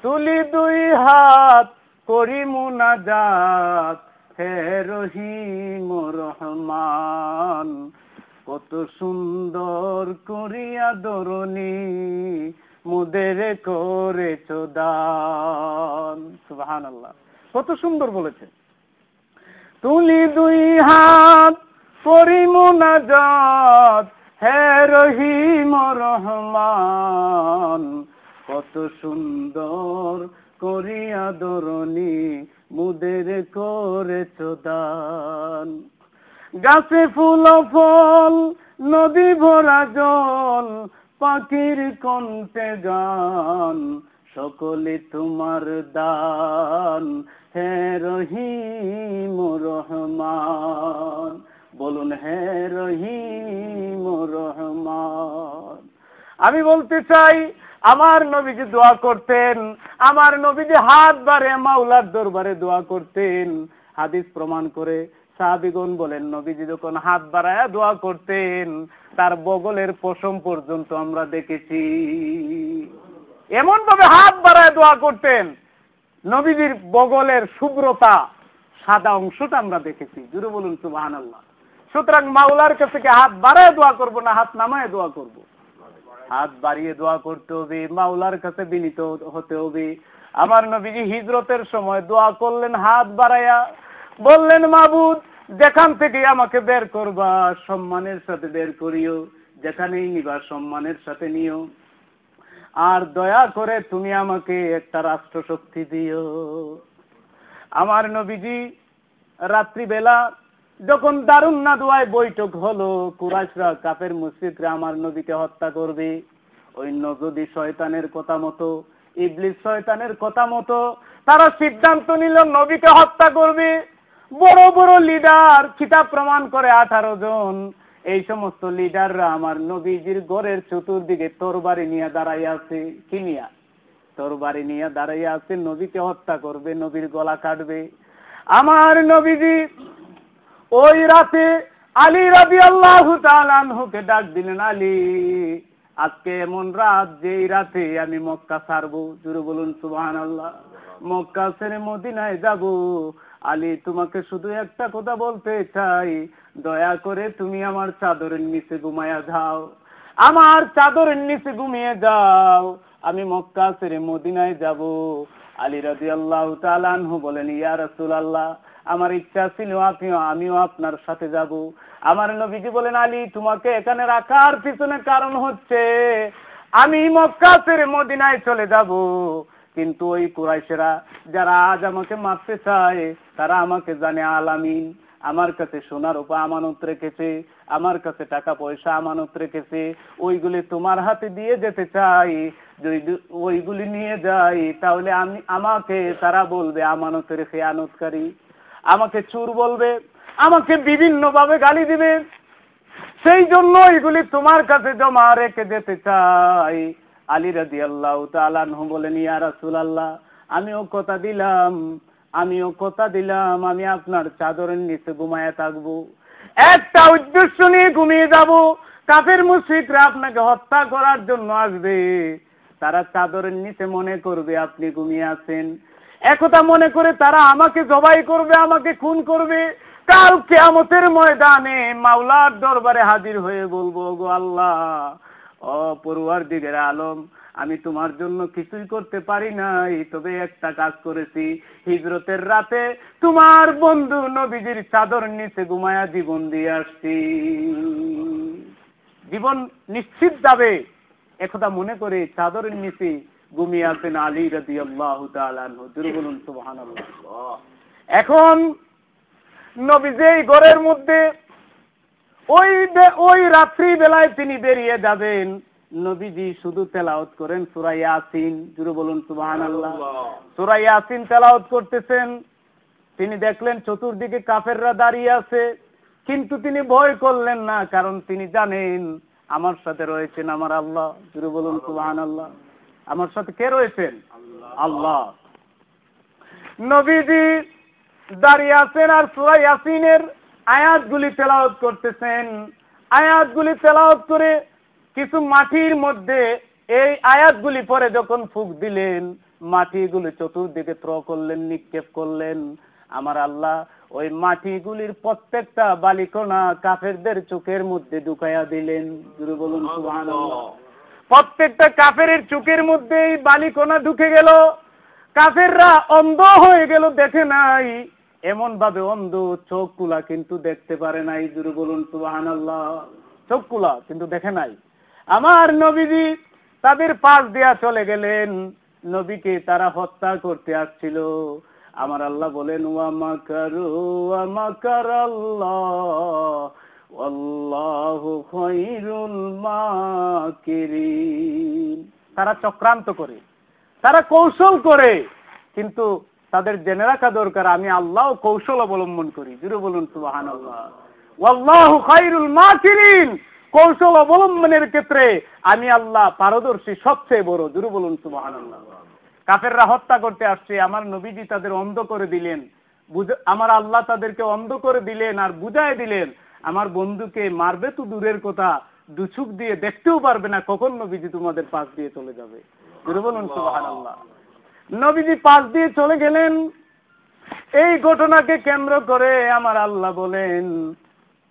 তুলি দুই হাত করি মুনাজাত, হে রহিম রহমান, কত সুন্দর করিয়া দরুনি মুদের করেছ দান। সুবহানাল্লাহ, কত সুন্দর বলেছেন। তুলি দুই হাত করি মুনাজাত, হে রহিম রহমান, কত সুন্দর করিয়া দরুনি মুদের করেছ দান। গাছে ফুল ফল নদী ভরা জল, পাখির কণ্ঠে গান, সকলে তোমার দান, হে রহিম রহমান। বলুন হে রহিম রহমান। আমি বলতে চাই, আমার নবীজি দোয়া করতেন, আমার নবীজি হাত বাড়ে মাওলার দরবারে দোয়া করতেন। হাদিস প্রমাণ করে সাহাবীগণ বলেন, নবীজি যখন হাত বাড়ায় দোয়া করতেন তার বগলের পশম পর্যন্ত আমরা দেখেছি। এমন ভাবে হাত বাড়ায় দোয়া করতেন, নবীজির বগলের শুভ্রতা, সাদা অংশটা আমরা দেখেছি। জোরে বলুন সুবহানাল্লাহ। সুতরাং মাওলার কাছে কি হাত বাড়ায় দোয়া করব না হাত নামায় দোয়া করব? হাত বাড়িয়ে দোয়া করতে হবে, মাওলার কাছে বিনীত হতে হবে। আমার নবীজি হিজরতের সময় দোয়া করলেন হাত বাড়ায়া, বললেন, মাবুদ যেখান থেকে আমাকে বের করবা সম্মানের সাথে বের করিও, যেখানেই নিবা সম্মানের সাথে নিও, আর দয়া করে তুমি আমাকে একটা রাষ্ট্র শক্তি দিও। আমার নবীজি রাত্রিবেলা যখন দারুন নাদওয়ায় বৈঠক হলো, কুরাইশরা কাফের মুশরিকরা আমার নবীকে হত্যা করবে। ওই যদি শয়তানের কথা মতো, ইবলিস শয়তানের কথা মতো তারা সিদ্ধান্ত নিল নবীকে হত্যা করবে। বড় বড় লিডার, কিতাব প্রমাণ করে 18 জন, এই সমস্ত লিডাররা আমার নবীজির ঘরের চতুর্দিকে তরবারি নিয়ে দাঁড়াইয়া আছে। কি নিয়া? তরবারি নিয়ে দাঁড়াইয়া আছে, নবীকে হত্যা করবে, নবীর গলা কাটবে। আমার নবীজি ওই রাতে আলী রাদিয়াল্লাহু তাআলা আনহুকে ডাক দিলেন, আলী, আজকে এমন রাত যে রাতে আমি মক্কা ছাড়বো। জোরে বলুন সুবহানাল্লাহ। মক্কা ছেড়ে মদিনায় যাব। আলী, তোমাকে শুধু একটা কথা বলতে চাই, দয়া করে তুমি আমার চাদরের নিচে ঘুমায়া যাও, আমার চাদরের নিচে ঘুমিয়ে যাও, আমি মক্কা ছেড়ে মদিনায় যাব। আলী রাদিয়াল্লাহু তাআলা আনহু বলেন, ইয়া রাসূলুল্লাহ, আমার ইচ্ছা ছিল আমিও আপনার সাথে যাব। আমার নবীজি বলেন, আলী, তোমাকে এখানে রাখার পিছনে কারণ হচ্ছে আমি মক্কা ছেড়ে মদিনায় চলে যাব, কিন্তু ওই কুরাইশেরা যারা আজ আমাকে মারতে চায় তারা আমাকে জানে আলামিন, আমার কাছে সোনার উপা আমানত রেখেছে, আমার কাছে টাকা পয়সা আমানত রেখেছে, ওইগুলি তোমার হাতে দিয়ে যেতে চাই। যদি ওইগুলি নিয়ে যাই তাহলে আমাকে তারা বলবে আমানতের খেয়ানতকারী, আমাকে চোর বলবে, আমাকে বিভিন্ন ভাবে গালি দিবে। সেই জন্য এগুলি তোমার কাছে জমা রেখে যেতে চাই। আলী রাদিয়াল্লাহু তাআলা আনহু বলেন, ইয়া রাসূলুল্লাহ, আমিও কথা দিলাম আমি আপনার চাদরের নিচে ঘুমায়া থাকবো, একটা উদ্দেশ্য নিয়ে ঘুমিয়ে যাব। কাফের মুশরিকরা আপনাকে হত্যা করার জন্য আসবে, তারা চাদরের নিচে মনে করবে আপনি ঘুমিয়ে আছেন, একথা মনে করে তারা আমাকে জবাই করবে, আমাকে খুন করবে। কাল কিয়ামতের ময়দানে মাওলার দরবারে হাজির হয়ে বলবো, গো আল্লাহ, ও পরওয়ারদিগারে আলম, আমি তোমার জন্য কিছুই করতে পারি নাই, তবে একটা কাজ করেছি, হিজরতের রাতে তোমার বন্ধু নবীজির চাদর নিচে ঘুমায়া জীবন দিয়ে আসছি, জীবন নিশ্চিত যাবে একথা মনে করে চাদরের নিচে ঘুমিয়ে আছেন আলী রাদিয়াল্লাহু তাআলা আনহু। জোরে বলুন সুবহানাল্লাহ। এখন নবীজি ঘরের মধ্যে ওই রাত্রি বেলায় তিনি বেরিয়ে যাবেন, নবীজি শুধু তেলাওয়াত করেন সূরা ইয়াসিন। জোরে বলুন সুবহানাল্লাহ। সূরা ইয়াসিন তেলাওয়াত করতেছেন, তিনি দেখলেন চতুর্দিকে কাফেররা দাঁড়িয়ে আছে, কিন্তু তিনি ভয় করলেন না, কারণ তিনি জানেন আমার সাথে রয়েছেন আমার আল্লাহ। জোরে বলুন সুবহানাল্লাহ। আমার সাথে কে রয়েছেন? আল্লাহ। নবীজি দাঁড়িয়ে আছেন আর সূরা ইয়াসিনের আয়াতগুলি তেলাওয়াত করতেছেন। আয়াতগুলি তেলাওয়াত করে কিছু মাটির মধ্যে এই আয়াতগুলি পরে যখন ফুঁক দিলেন, মাটিগুলি চতুর্দিকে ত্র করলেন, নিক্ষেপ করলেন। আমার আল্লাহ ওই মাটিগুলির প্রত্যেকটা বালিকণা কাফেরদের চোখের মধ্যে ঢুকাইয়া দিলেন। জোরে বলুন সুবহানাল্লাহ। প্রত্যেকটা কাফেরের চোখের মধ্যে এই বালিকণা ঢুকে গেল। কাফেররা অন্ধ হয়ে গেল, দেখে নাই, এমন ভাবে অন্ধ, চোখ খোলা কিন্তু দেখতে পারে নাই। জোরে বলুন সুবহানাল্লাহ। চোখ খোলা কিন্তু দেখে নাই। আমার নবীজি তাদের পাশ দিয়া চলে গেলেন, নবীকে তারা হত্যা করতে আসছিল। আমার আল্লাহ বলেন, ওয়া মাকারু ওয়া মাকারাল্লাহ ওয়াল্লাহু খায়রুল মাকিরিন। তারা চক্রান্ত করে, তারা কৌশল করে, কিন্তু তাদের জেনে রাখা দরকার আমি আল্লাহ কৌশল অবলম্বন করি। জোরে বলুন সুবহানাল্লাহ। ওয়াল্লাহু খায়রুল মাকিরিন। কৌশল অবলম্বনের ক্ষেত্রে আমি আল্লাহ পারদর্শী, সবচেয়ে বড়। জোরে বলুন সুবহানাল্লাহ। কাফেররা হত্যা করতে আসছে, আমার নবীজি তাদের অন্ধ করে দিলেন, আমার আল্লাহ তাদেরকে অন্ধ করে দিলেন আর বুঝায় দিলেন, আমার বন্ধুকে মারবে তো দূরের কথা, দুচুক দিয়ে দেখতেও পারবে না কখন নবীজি তোমাদের পাশ দিয়ে চলে যাবে। জোরে বলুন সুবহানাল্লাহ। নবীজি পাশ দিয়ে চলে গেলেন। এই ঘটনাকে কেন্দ্র করে আমার আল্লাহ বলেন,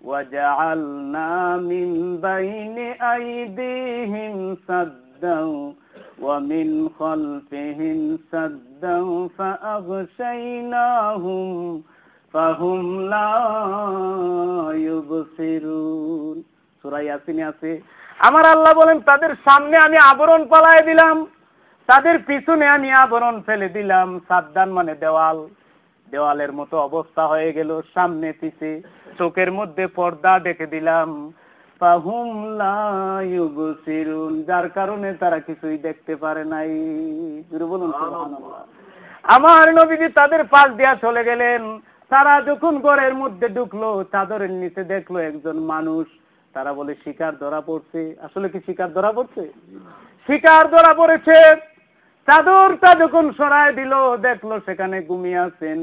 وَجَعَلْنَا مِنْ بَيْنِ أَيْدِيهِمْ سَدًّا وَمِنْ خَلْفِهِمْ سَدًّا فَأَغْشَيْنَاهُمْ فَهُمْ لَا يُبْصِرُونَ। সূরা ইয়াসিনে আছে, আমার আল্লাহ বলেন তাদের সামনে আমি আবরণ পালায় দিলাম, তাদের পিছনে আমি আবরণ ফেলে দিলাম। সাদ্দান মানে দেওয়াল, দেওয়ালের মতো অবস্থা হয়ে গেল, সামনে পিছে চোখের মধ্যে পর্দা ডেকে দিলাম, ফাহুম লা ইউবসিরুন, যার কারণে তারা কিছুই দেখতে পারে নাই। বলুন সুবহানাল্লাহ। আমার নবীজি তাদের পাশ দিয়া চলে গেলেন। তারা যখন ঘরের মধ্যে ঢুকলো, চাদরের নিচে দেখলো একজন মানুষ। তারা বলে শিকার ধরা পড়ছে। আসলে কি শিকার ধরা পড়ছে? শিকার ধরা পড়েছে। চাদরটা যখন সরায় দিল, দেখলো সেখানে ঘুমিয়ে আছেন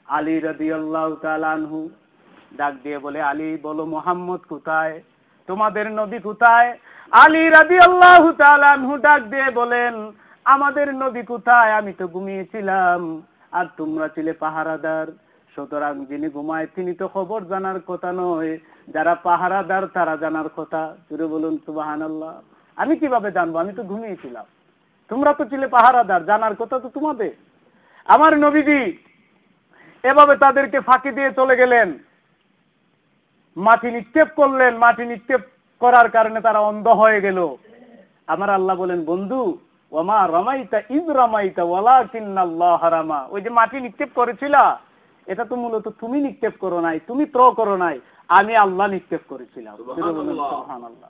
আলী রাদিয়াল্লাহু তাআলা আনহু। ডাক দিয়ে বলে, আলী বলো মুহাম্মদ কোথায়, তোমাদের নবী কোথায়? আলী রাদিয়াল্লাহু তাআলা আনহু ডাক দিয়ে বলেন, আমাদের নবী কোথায়, আমি তো ঘুমিয়েছিলাম আর তোমরা ছিলে পাহারাদার। সুতরাং যিনি ঘুমায় তিনি তো খবর জানার কথা নয়, যারা পাহারাদার তারা জানার কথা। জুড়ে বলুন সুবহানাল্লাহ। আমি কিভাবে জানবো, আমি তো ঘুমিয়েছিলাম, তোমরা তো ছিলে পাহারাদার, জানার কথা তো তোমাদের। আমার নবীজি এভাবে তাদেরকে ফাঁকি দিয়ে চলে গেলেন। মাটি নিক্ষেপ করলেন, মাটি নিক্ষেপ করার কারণে তারা অন্ধ হয়ে গেল। আমার আল্লাহ বলেন, বন্ধু ওমা রামাইতা ইজ রামাইতা ওয়ালাকিন্নাল্লাহ রামা, ওই যে মাটি নিক্ষেপ করেছিলা, এটা তো মূলত তুমি নিক্ষেপ করো নাই, তুমি ত্র করো নাই, আমি আল্লাহ নিক্ষেপ করেছিলাম। সুবহানাল্লাহ।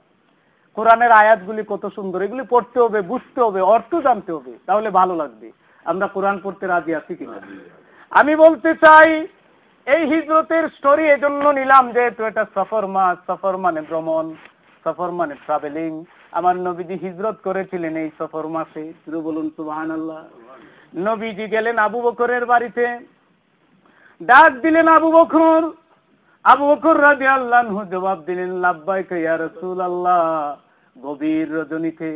কোরআনের আয়াতগুলি কত সুন্দর, এগুলি পড়তে হবে, বুঝতে হবে, অর্থ জানতে হবে, তাহলে ভালো লাগবে। আমরা কোরআন পড়তে রাজি আছি কিনা? আমি বলতে চাই, এই হিজরতের স্টোরি এজন্য নিলাম যেহেতু এটা সফর মাস, সফর মানে ভ্রমণ, সফর মানে ট্রাভেলিং। আমার নবীজি হিজরত করেছিলেন এই সফর মাসে। শুরু বলুন সুবহানাল্লাহ। নবীজি গেলেন আবু বকরের বাড়িতে, ডাক দিলেন আবু বকর। আবু বকর রাদিয়াল্লাহু আনহু জবাব দিলেন, লাব্বাইকা ইয়া রাসূলুল্লাহ। গভীর রজনীতে,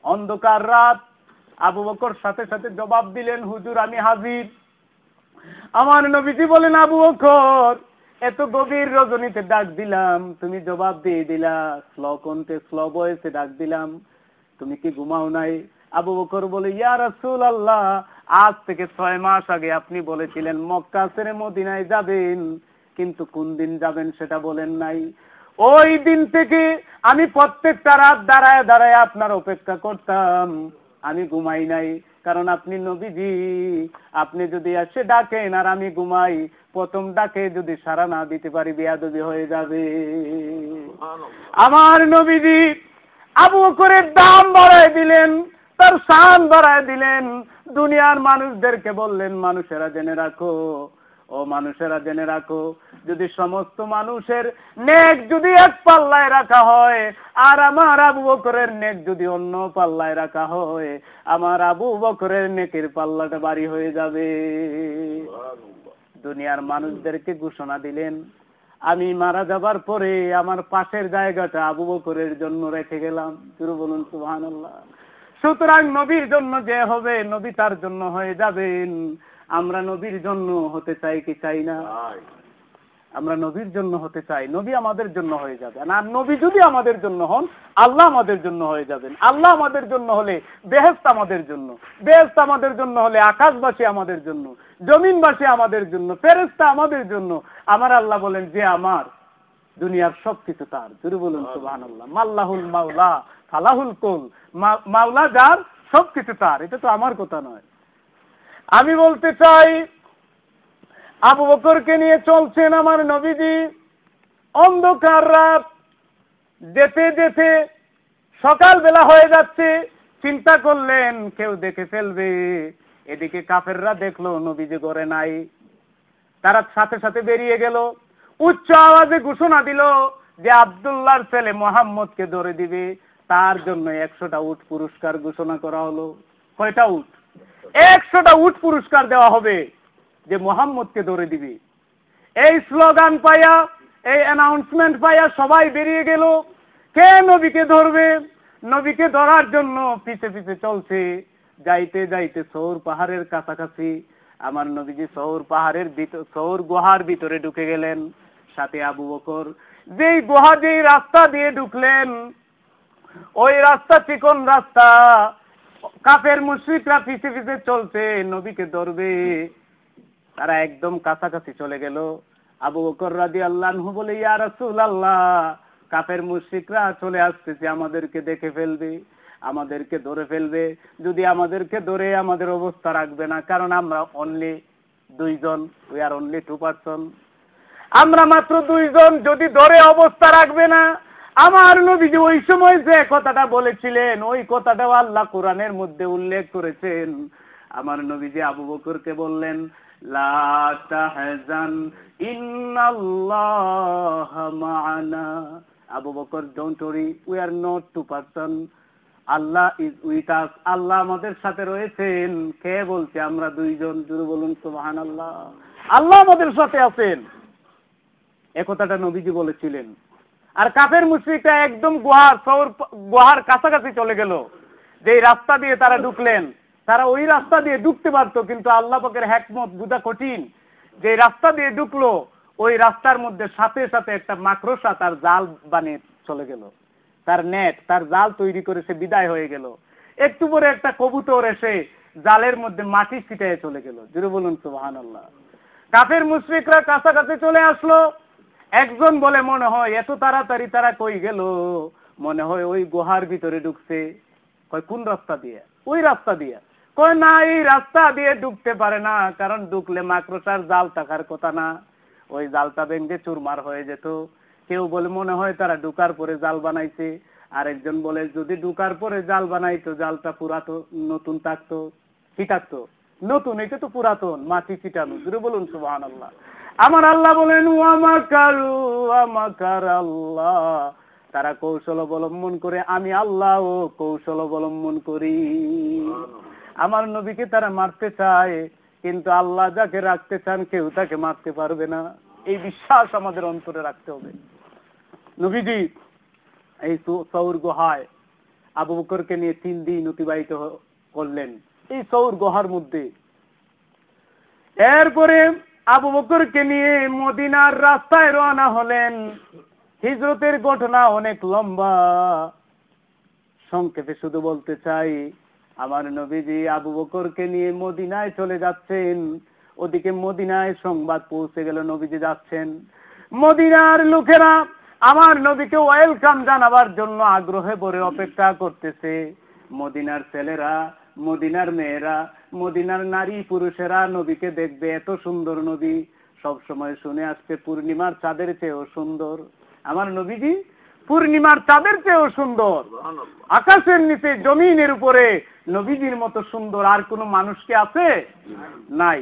অন্ধকার রাত, আবু বকর সাথে সাথে জবাব দিলেন, হুজুর আমি হাজির। আমার নবীজি বলেন, আবু বকর এত গভীর রজনীতে ডাক দিলাম, তুমি জবাব দিয়ে দিলা, স্লো কণ্ঠে স্লো ভয়েসে ডাক দিলাম, তুমি কি ঘুমাও নাই? আবু বকর বলে, ইয়া রাসূলুল্লাহ, আজ থেকে 6 মাস আগে আপনি বলেছিলেন মক্কা ছেড়ে মদিনায় যাবেন, কিন্তু কোন দিন যাবেন সেটা বলেন নাই। ওই দিন থেকে আমি প্রত্যেকটা রাত দাঁড়ায় দাঁড়ায় আপনার অপেক্ষা করতাম, আমি ঘুমাই নাই। কারণ আপনি নবীজি, আপনি যদি এসে ডাকেন আর আমি ঘুমাই, প্রথম ডাকে যদি সাড়া না দিতে পারি বেয়াদবি হয়ে যাবে। আমার নবীজি আবু বকরের দাম বাড়ায় দিলেন, তার শান বাড়ায় দিলেন। দুনিয়ার মানুষদেরকে বললেন, মানুষেরা জেনে রাখো, ও মানুষেরা জেনে রাখো, যদি সমস্ত মানুষের নেক যদি এক পাল্লায় রাখা হয় আর আমার আবু বকরের নেক যদি অন্য পাল্লায় রাখা হয়, আমার আবু বকরের নেকের পাল্লাটা ভারী হয়ে যাবে। দুনিয়ার মানুষদেরকে ঘোষণা দিলেন, আমি মারা যাবার পরে আমার পাশের জায়গাটা আবু বকরের জন্য রেখে গেলাম। শুরু বলুন সুবহানাল্লাহ। সুতরাং নবীর জন্য যে হবে, নবী তার জন্য হয়ে যাবেন। আমরা নবীর জন্য হতে চাই কি চাই না? আমরা নবীর জন্য হতে চাই, নবী আমাদের জন্য হয়ে যাবেন। আর নবী যদি আমাদের জন্য হন, আল্লাহ আমাদের জন্য হয়ে যাবেন। আল্লাহ আমাদের জন্য হলে বেহেশত আমাদের জন্য, বেহেশত আমাদের জন্য হলে আকাশবাসী আমাদের জন্য, জমিনবাসী আমাদের জন্য, ফেরেশতা আমাদের জন্য। আমার আল্লাহ বলেন, যে আমার, দুনিয়ার সবকিছু তার। শুরু বলুন সুবহানাল্লাহ। মাল্লাহুল মাওলা ফালাহুল কুল, মাওলা যার সবকিছু তার। এটা তো আমার কথা নয়। আমি বলতে চাই, আবু বকরকে নিয়ে চলছেন আমার নবীজি। অন্ধকার রাত, যেতে যেতে সকাল বেলা হয়ে যাচ্ছে। চিন্তা করলেন কেউ দেখে ফেলবে। এদিকে কাফেররা দেখলো নবীজি ঘরে নাই, তারা সাথে সাথে বেরিয়ে গেল। উচ্চ আওয়াজে ঘোষণা দিল যে আব্দুল্লাহর ছেলে মোহাম্মদকে ধরে দিবে, তার জন্য 100টা উট পুরস্কার ঘোষণা করা হলো। কয়টা উট? 100টা উট পুরস্কার দেওয়া হবে যে মোহাম্মদকে ধরে দিবে। এই স্লোগান পাইয়া, এই অ্যানাউন্সমেন্ট পাইয়া সবাই বেরিয়ে গেল। কে নবীকে ধরবে? নবীকে ধরার জন্য পিছে পিছে চলছে। যাইতে যাইতে সৌর পাহাড়ের কাছাকাছি আমার নবীজি সৌর পাহাড়ের ভিতর, সৌর গুহার ভিতরে ঢুকে গেলেন, সাথে আবু বকর। যেই গুহা, যেই রাস্তা দিয়ে ঢুকলেন, ওই রাস্তা চিকন রাস্তা, কাফের মুশরিকরা পিছে পিছে চলছে, নবীকে ধরবে। তারা একদম কাছাকাছি চলে গেল। আবু বকর রাদিয়াল্লাহু আনহু বলে, ইয়া রাসূলুল্লাহ, কাফের মুশরিকরা চলে আসতেছে, আমাদেরকে দেখে ফেলবে, আমাদেরকে ধরে ফেলবে। যদি আমাদেরকে ধরে আমাদের অবস্থা রাখবে না, কারণ আমরা অনলি 2 জন, উই আর অনলি 2 পারসন। আমরা মাত্র 2 জন, যদি ধরে অবস্থা রাখবে না। আমার নবীজি ওই সময় যে কথাটা বলেছিলেন ওই কথাটাও আল্লাহ কোরআনের মধ্যে উল্লেখ করেছেন। আমার নবীজি আবু বকরকে বললেন, লা তাহজান ইন্নাল্লাহা মা'ানা। Abu Bakr, don't worry, we are not two person, Allah is with us. আল্লাহ আমাদের সাথে রয়েছেন। কে বলছে? আমরা 2 জন। জোরে বলুন সুবহানাল্লাহ। আল্লাহ আমাদের সাথে আছেন, এ কথাটা নবীজি বলেছিলেন। আর কাফের মুশরিকরা একদম গুহার কাছাকাছি চলে গেল। যে রাস্তা দিয়ে তারা ঢুকলেন, তারা ওই রাস্তা দিয়ে ঢুকতে পারতো, কিন্তু আল্লাহ পাকের হিকমত বুঝা কঠিন। যে রাস্তা দিয়ে ঢুকলো ওই রাস্তার মধ্যে সাথে সাথে একটা মাকড়সা তার জাল বানিয়ে চলে গেল, তার নেট, তার জাল তৈরি করে সে বিদায় হয়ে গেল। একটু পরে একটা কবুতর এসে জালের মধ্যে মাটি ছিটিয়ে চলে গেল। জোরে বলুন সুবহানাল্লাহ। কাফের মুশরিকরা কাছাকাছি চলে আসলো। একজন বলে, মনে হয় এত তাড়াতাড়ি তারা কই গেল, মনে হয় ওই গুহার ভিতরে ঢুকছে। কয় কোন রাস্তা দিয়ে? ওই রাস্তা দিয়ে। কয় না, এই রাস্তা দিয়ে ঢুকতে পারে না, কারণ ঢুকলে মাকড়সার জাল থাকার কথা না, ওই জালটা ভেঙে চুরমার হয়ে যেত। কেউ বলে মনে হয় তারা ঢুকার পরে জাল বানাইছে। আরেকজন বলে যদি ঢুকার পরে জাল বানাইতো, জালটা পুরাতন নতুন থাকতো। কি থাকতো? নতুন, এটা তো পুরাতন, মাটি ছিটানো। জোরে বলুন সুবহানাল্লাহ। আমার আল্লাহ বলেন, ওয়া মাকারু ওয়া মাকার আল্লাহ। তারা কৌশল অবলম্বন করে, আমি আল্লাহও কৌশল অবলম্বন করি। আমার নবীকে তারা মারতে চায়, কিন্তু আল্লাহ যাকে রাখতে চান কেউ তাকে মারতে পারবে না। এই বিশ্বাস আমাদের অন্তরে রাখতে হবে। নবীজি এই সৌর গুহায় আবু বকরকে নিয়ে 3 দিন অতিবাহিত করলেন এই সৌর গুহার মধ্যে। এরপরে আবু বকরকে নিয়ে মদিনার রাস্তায় রওনা হলেন। হিজরতের ঘটনা অনেক লম্বা, সংক্ষেপে শুধু বলতে চাই, আমার নবীজি আবু বকরকে নিয়ে মদিনায় চলে যাচ্ছেন। ওদিকে মদিনায় সংবাদ পৌঁছে গেল নবীজি যাচ্ছেন। মদিনার লোকেরা আমার নবীকে ওয়েলকাম জানাবার জন্য আগ্রহে ভরে অপেক্ষা করতেছে। মদিনার ছেলেরা, মদিনার মেয়েরা, মদিনার নারী পুরুষেরা নবীকে দেখবে। এত সুন্দর নবী, সব সময় শুনে আসছে পূর্ণিমার চাঁদের চেয়েও সুন্দর। আমার নবীজি পূর্ণিমার চাঁদের চেয়েও সুন্দর। আকাশের নিচে জমিনের উপরে নবীজির মতো সুন্দর আর কোন মানুষ কি আছে? নাই।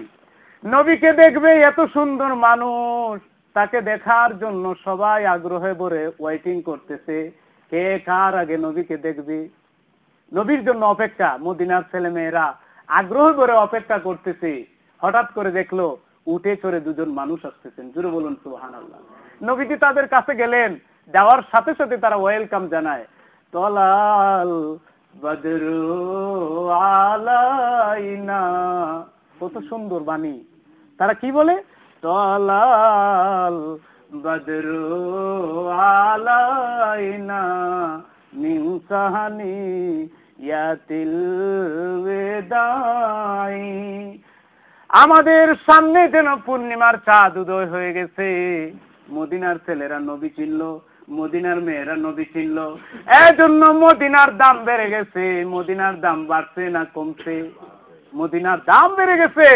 নবীকে দেখবে এত সুন্দর মানুষ, তাকে দেখার জন্য সবাই আগ্রহে ভরে ওয়েটিং করতেছে। কে কার আগে নবীকে দেখবে, নবীর জন্য অপেক্ষা। মদিনার ছেলে মেয়েরা আগ্রহ করে অপেক্ষা করতেছে। হঠাৎ করে দেখলো উঠে চড়ে 2 জন মানুষ আসতেছেন। জোরে বলুন সুবহানাল্লাহ। নবীজি তাদের কাছে গেলেন, যাওয়ার সাথে সাথে তারা ওয়েলকাম জানায়। তলাল বদরু আলাইনা, কত সুন্দর বাণী। তারা কি বলে? তলাল বদরু আলাইনা মিন সাহানি ইয়াতিল বেদাই। আমাদের সামনে যেন পূর্ণিমার চাঁদ উদয় হয়ে গেছে। মদিনার ছেলেরা নবী চিনল, মদিনার মেয়েরা নবী চিনল। এজন্য মদিনার দাম বেড়ে গেছে। মদিনার দাম বাড়ছে না কমছে? মদিনার দাম বেড়ে গেছে।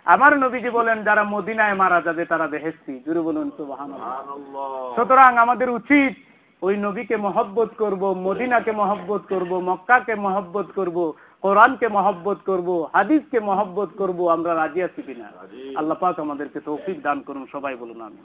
আমার নবীজি বলেন, যারা মদিনায় মারা যাবে তারা বেহেশতি। জোরে বলুন সুবহানাল্লাহ। সুতরাং আমাদের উচিত ওই নবীকে মহব্বত করব, মদিনাকে মহব্বত করব, মক্কাকে মহব্বত করব, কোরআনকে মহব্বত করব, হাদিসকে মহব্বত করব। আমরা রাজি আছি কিনা? আল্লাহ পাক আমাদেরকে তৌফিক দান করুন। সবাই বলুন আমিন।